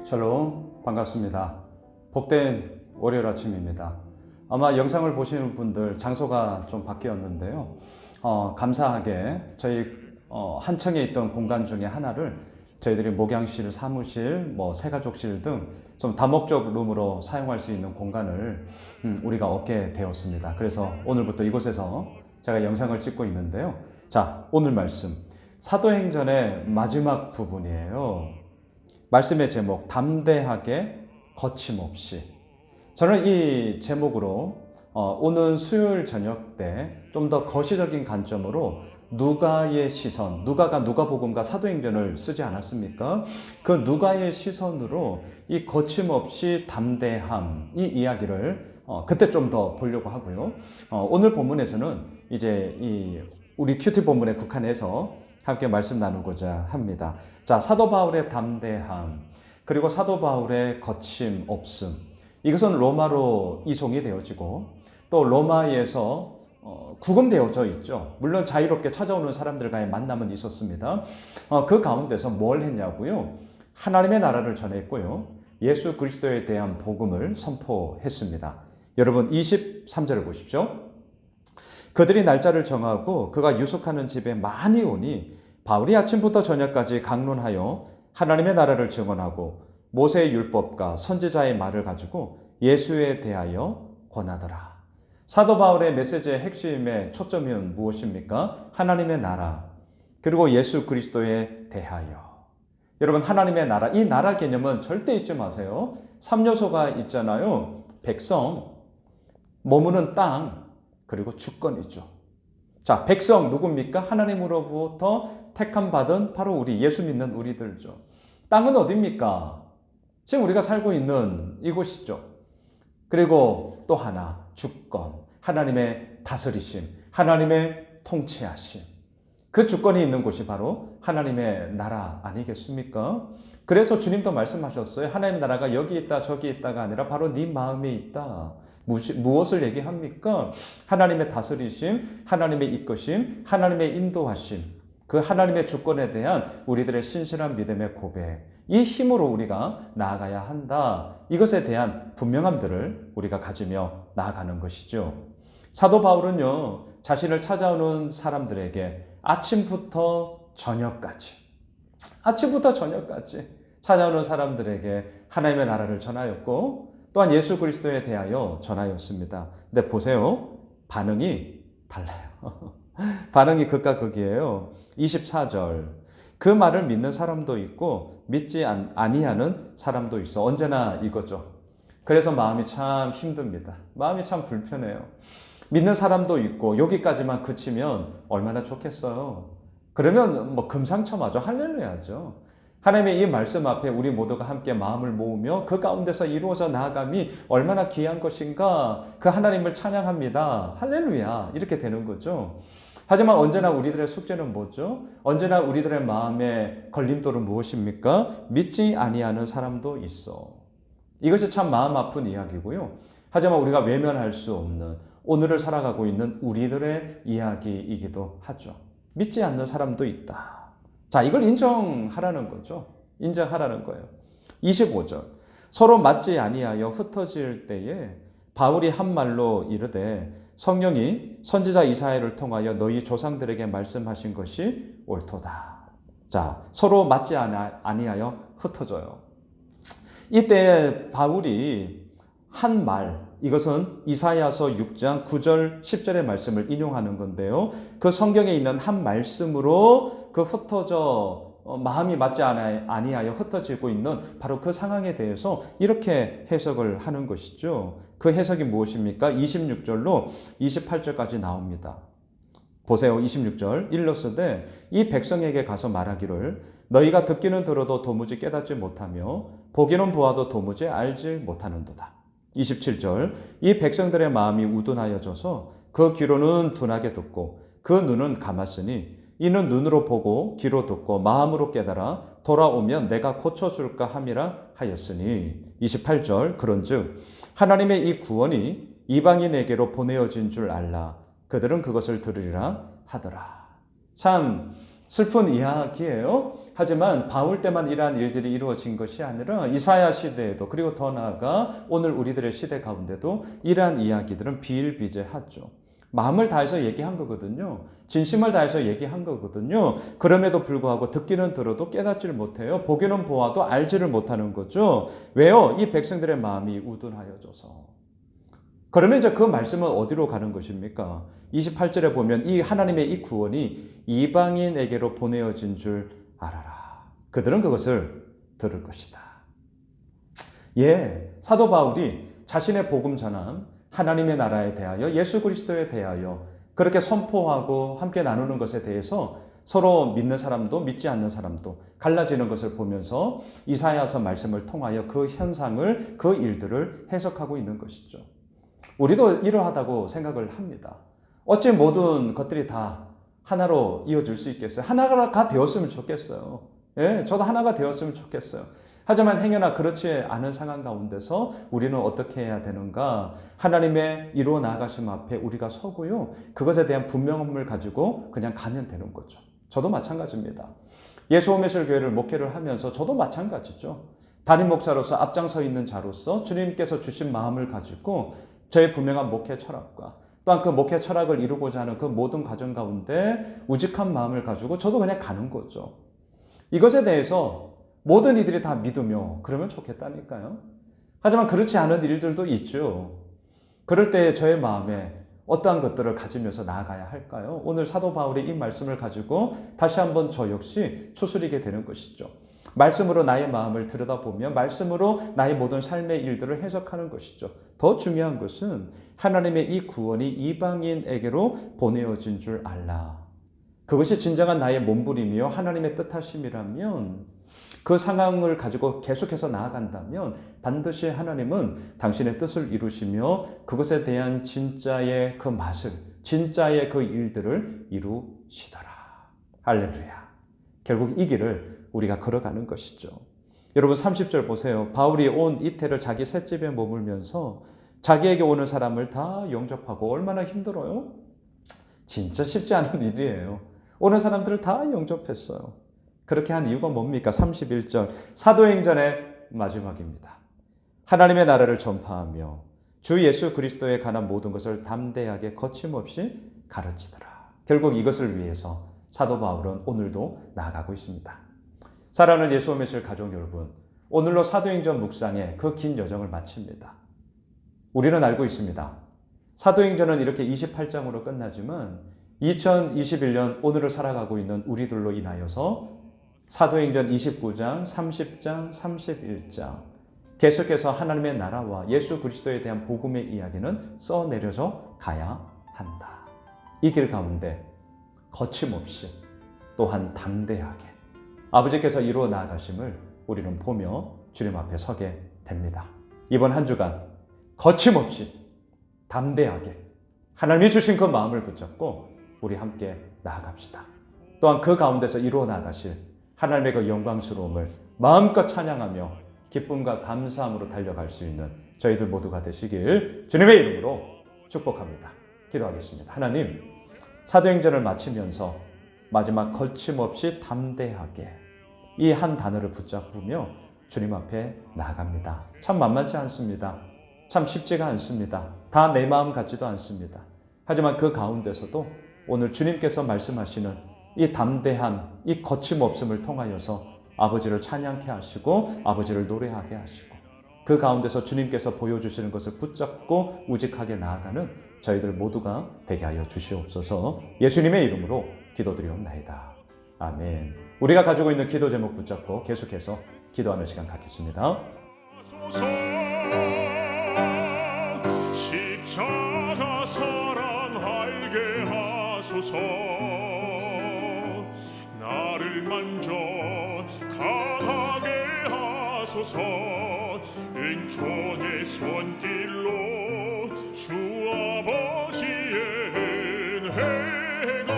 샬롬, 반갑습니다. 복된 월요일 아침입니다. 아마 영상을 보시는 분들 장소가 좀 바뀌었는데요. 감사하게 저희 한층에 있던 공간 중에 하나를 저희들이 목양실, 사무실, 새가족실 등 좀 다목적 룸으로 사용할 수 있는 공간을 우리가 얻게 되었습니다. 그래서 오늘부터 이곳에서 제가 영상을 찍고 있는데요. 자, 오늘 말씀 사도행전의 마지막 부분이에요. 말씀의 제목, 담대하게 거침없이. 저는 이 제목으로 오는 수요일 저녁 때 좀 더 거시적인 관점으로 누가의 시선, 누가가 누가복음과 사도행전을 쓰지 않았습니까? 그 누가의 시선으로 이 거침없이 담대함, 이 이야기를 그때 좀 더 보려고 하고요. 오늘 본문에서는 이제 우리 큐티 본문에 국한해서 함께 말씀 나누고자 합니다. 자, 사도 바울의 담대함, 그리고 사도 바울의 거침없음. 이것은 로마로 이송이 되어지고 또 로마에서 구금되어져 있죠. 물론 자유롭게 찾아오는 사람들과의 만남은 있었습니다. 그 가운데서 뭘 했냐고요? 하나님의 나라를 전했고요. 예수 그리스도에 대한 복음을 선포했습니다. 여러분 23절을 보십시오. 그들이 날짜를 정하고 그가 유숙하는 집에 많이 오니 바울이 아침부터 저녁까지 강론하여 하나님의 나라를 증언하고 모세의 율법과 선지자의 말을 가지고 예수에 대하여 권하더라. 사도 바울의 메시지의 핵심의 초점은 무엇입니까? 하나님의 나라, 그리고 예수 그리스도에 대하여. 여러분, 하나님의 나라, 이 나라 개념은 절대 잊지 마세요. 3요소가 있잖아요. 백성, 머무는 땅, 그리고 주권이죠. 자, 백성 누굽니까? 하나님으로부터 택함 받은 바로 우리 예수 믿는 우리들죠. 땅은 어디입니까? 지금 우리가 살고 있는 이곳이죠. 그리고 또 하나, 주권, 하나님의 다스리심, 하나님의 통치하심. 그 주권이 있는 곳이 바로 하나님의 나라 아니겠습니까? 그래서 주님도 말씀하셨어요. 하나님의 나라가 여기 있다 저기 있다가 아니라 바로 네 마음에 있다. 무엇을 얘기합니까? 하나님의 다스리심, 하나님의 이끄심, 하나님의 인도하심, 그 하나님의 주권에 대한 우리들의 신실한 믿음의 고백, 이 힘으로 우리가 나아가야 한다. 이것에 대한 분명함들을 우리가 가지며 나아가는 것이죠. 사도 바울은요, 자신을 찾아오는 사람들에게 아침부터 저녁까지 찾아오는 사람들에게 하나님의 나라를 전하였고 또한 예수 그리스도에 대하여 전하였습니다. 근데 보세요. 반응이 달라요. 반응이 극과 극이에요. 24절. 그 말을 믿는 사람도 있고 믿지 아니하는 사람도 있어. 언제나 이거죠. 그래서 마음이 참 힘듭니다. 마음이 참 불편해요. 믿는 사람도 있고 여기까지만 그치면 얼마나 좋겠어요. 그러면 금상첨화죠. 할렐루야죠. 하나님의 이 말씀 앞에 우리 모두가 함께 마음을 모으며 그 가운데서 이루어져 나아감이 얼마나 귀한 것인가, 그 하나님을 찬양합니다. 할렐루야. 이렇게 되는 거죠. 하지만 언제나 우리들의 숙제는 뭐죠? 언제나 우리들의 마음의 걸림돌은 무엇입니까? 믿지 아니하는 사람도 있어. 이것이 참 마음 아픈 이야기고요. 하지만 우리가 외면할 수 없는 오늘을 살아가고 있는 우리들의 이야기이기도 하죠. 믿지 않는 사람도 있다. 자, 이걸 인정하라는 거죠. 인정하라는 거예요. 25절. 서로 맞지 아니하여 흩어질 때에 바울이 한 말로 이르되 성령이 선지자 이사야를 통하여 너희 조상들에게 말씀하신 것이 옳도다. 자, 서로 맞지 아니하여 흩어져요. 이때 바울이 한 말, 이것은 이사야서 6장 9절 10절의 말씀을 인용하는 건데요. 그 성경에 있는 한 말씀으로 그 흩어져 마음이 맞지 아니하여 흩어지고 있는 바로 그 상황에 대해서 이렇게 해석을 하는 것이죠. 그 해석이 무엇입니까? 26절로 28절까지 나옵니다. 보세요. 26절. 일러스되 이 백성에게 가서 말하기를 너희가 듣기는 들어도 도무지 깨닫지 못하며 보기는 보아도 도무지 알지 못하는도다. 27절. 이 백성들의 마음이 우둔하여져서 그 귀로는 둔하게 듣고 그 눈은 감았으니 이는 눈으로 보고 귀로 듣고 마음으로 깨달아 돌아오면 내가 고쳐줄까 함이라 하였으니. 28절. 그런즉 하나님의 이 구원이 이방인에게로 보내어진 줄 알라. 그들은 그것을 들으리라 하더라. 참 슬픈 이야기예요. 하지만 바울 때만 이러한 일들이 이루어진 것이 아니라 이사야 시대에도, 그리고 더 나아가 오늘 우리들의 시대 가운데도 이러한 이야기들은 비일비재하죠. 마음을 다해서 얘기한 거거든요. 진심을 다해서 얘기한 거거든요. 그럼에도 불구하고 듣기는 들어도 깨닫지를 못해요. 보기는 보아도 알지를 못하는 거죠. 왜요? 이 백성들의 마음이 우둔하여져서. 그러면 이제 그 말씀은 어디로 가는 것입니까? 28절에 보면 이 하나님의 이 구원이 이방인에게로 보내어진 줄 알아라. 그들은 그것을 들을 것이다. 예, 사도 바울이 자신의 복음 전함, 하나님의 나라에 대하여, 예수 그리스도에 대하여 그렇게 선포하고 함께 나누는 것에 대해서 서로 믿는 사람도 믿지 않는 사람도 갈라지는 것을 보면서 이사야서 말씀을 통하여 그 현상을, 그 일들을 해석하고 있는 것이죠. 우리도 이러하다고 생각을 합니다. 어찌 모든 것들이 다 하나로 이어질 수 있겠어요? 하나가 되었으면 좋겠어요. 예, 저도 하나가 되었으면 좋겠어요. 하지만 행여나 그렇지 않은 상황 가운데서 우리는 어떻게 해야 되는가? 하나님의 이루어 나가심 앞에 우리가 서고요. 그것에 대한 분명함을 가지고 그냥 가면 되는 거죠. 저도 마찬가지입니다. 예수홈의실교회를 목회를 하면서 저도 마찬가지죠. 담임 목사로서 앞장서 있는 자로서 주님께서 주신 마음을 가지고 저의 분명한 목회 철학과 또한 그 목회 철학을 이루고자 하는 그 모든 과정 가운데 우직한 마음을 가지고 저도 그냥 가는 거죠. 이것에 대해서 모든 이들이 다 믿으며 그러면 좋겠다니까요. 하지만 그렇지 않은 일들도 있죠. 그럴 때 저의 마음에 어떠한 것들을 가지면서 나아가야 할까요? 오늘 사도 바울의 이 말씀을 가지고 다시 한번 저 역시 추스리게 되는 것이죠. 말씀으로 나의 마음을 들여다보며 말씀으로 나의 모든 삶의 일들을 해석하는 것이죠. 더 중요한 것은 하나님의 이 구원이 이방인에게로 보내어진 줄 알라. 그것이 진정한 나의 몸부림이요 하나님의 뜻하심이라면 그 상황을 가지고 계속해서 나아간다면 반드시 하나님은 당신의 뜻을 이루시며 그것에 대한 진짜의 그 맛을, 진짜의 그 일들을 이루시더라. 할렐루야. 결국 이 길을 우리가 걸어가는 것이죠. 여러분 30절 보세요. 바울이 온 이태를 자기 셋집에 머물면서 자기에게 오는 사람을 다 영접하고. 얼마나 힘들어요? 진짜 쉽지 않은 일이에요. 오는 사람들을 다 영접했어요. 그렇게 한 이유가 뭡니까? 31절 사도행전의 마지막입니다. 하나님의 나라를 전파하며 주 예수 그리스도에 관한 모든 것을 담대하게 거침없이 가르치더라. 결국 이것을 위해서 사도 바울은 오늘도 나아가고 있습니다. 사랑하는 예수 오메실 가족 여러분, 오늘로 사도행전 묵상의 그 긴 여정을 마칩니다. 우리는 알고 있습니다. 사도행전은 이렇게 28장으로 끝나지만 2021년 오늘을 살아가고 있는 우리들로 인하여서 사도행전 29장, 30장, 31장 계속해서 하나님의 나라와 예수 그리스도에 대한 복음의 이야기는 써내려져 가야 한다. 이 길 가운데 거침없이 또한 담대하게 아버지께서 이루어 나아가심을 우리는 보며 주님 앞에 서게 됩니다. 이번 한 주간 거침없이 담대하게 하나님이 주신 그 마음을 붙잡고 우리 함께 나아갑시다. 또한 그 가운데서 이루어 나가실 하나님의 그 영광스러움을 마음껏 찬양하며 기쁨과 감사함으로 달려갈 수 있는 저희들 모두가 되시길 주님의 이름으로 축복합니다. 기도하겠습니다. 하나님, 사도행전을 마치면서 마지막 거침없이 담대하게 이 한 단어를 붙잡으며 주님 앞에 나아갑니다. 참 만만치 않습니다. 참 쉽지가 않습니다. 다 내 마음 같지도 않습니다. 하지만 그 가운데서도 오늘 주님께서 말씀하시는 이 담대함, 이 거침없음을 통하여서 아버지를 찬양케 하시고 아버지를 노래하게 하시고 그 가운데서 주님께서 보여주시는 것을 붙잡고 우직하게 나아가는 저희들 모두가 되게 하여 주시옵소서. 예수님의 이름으로 기도드리옵나이다. 아멘. 우리가 가지고 있는 기도 제목 붙잡고 계속해서 기도하는 시간 갖겠습니다. 십자가 사랑 알게 하소서. 나를 만져 강하게 하소서. 은총의 손길로 주 아버지의 은혜가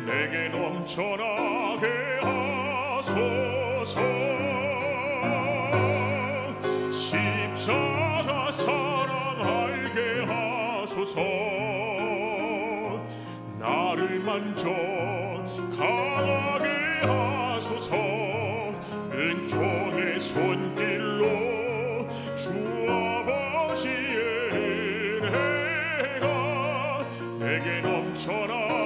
내게 넘쳐나게 하소서. 십자가 사랑 알게 하소서. 나를 만져 강하게 은총의 손길로 주 아버지의 은혜가 내게 넘쳐나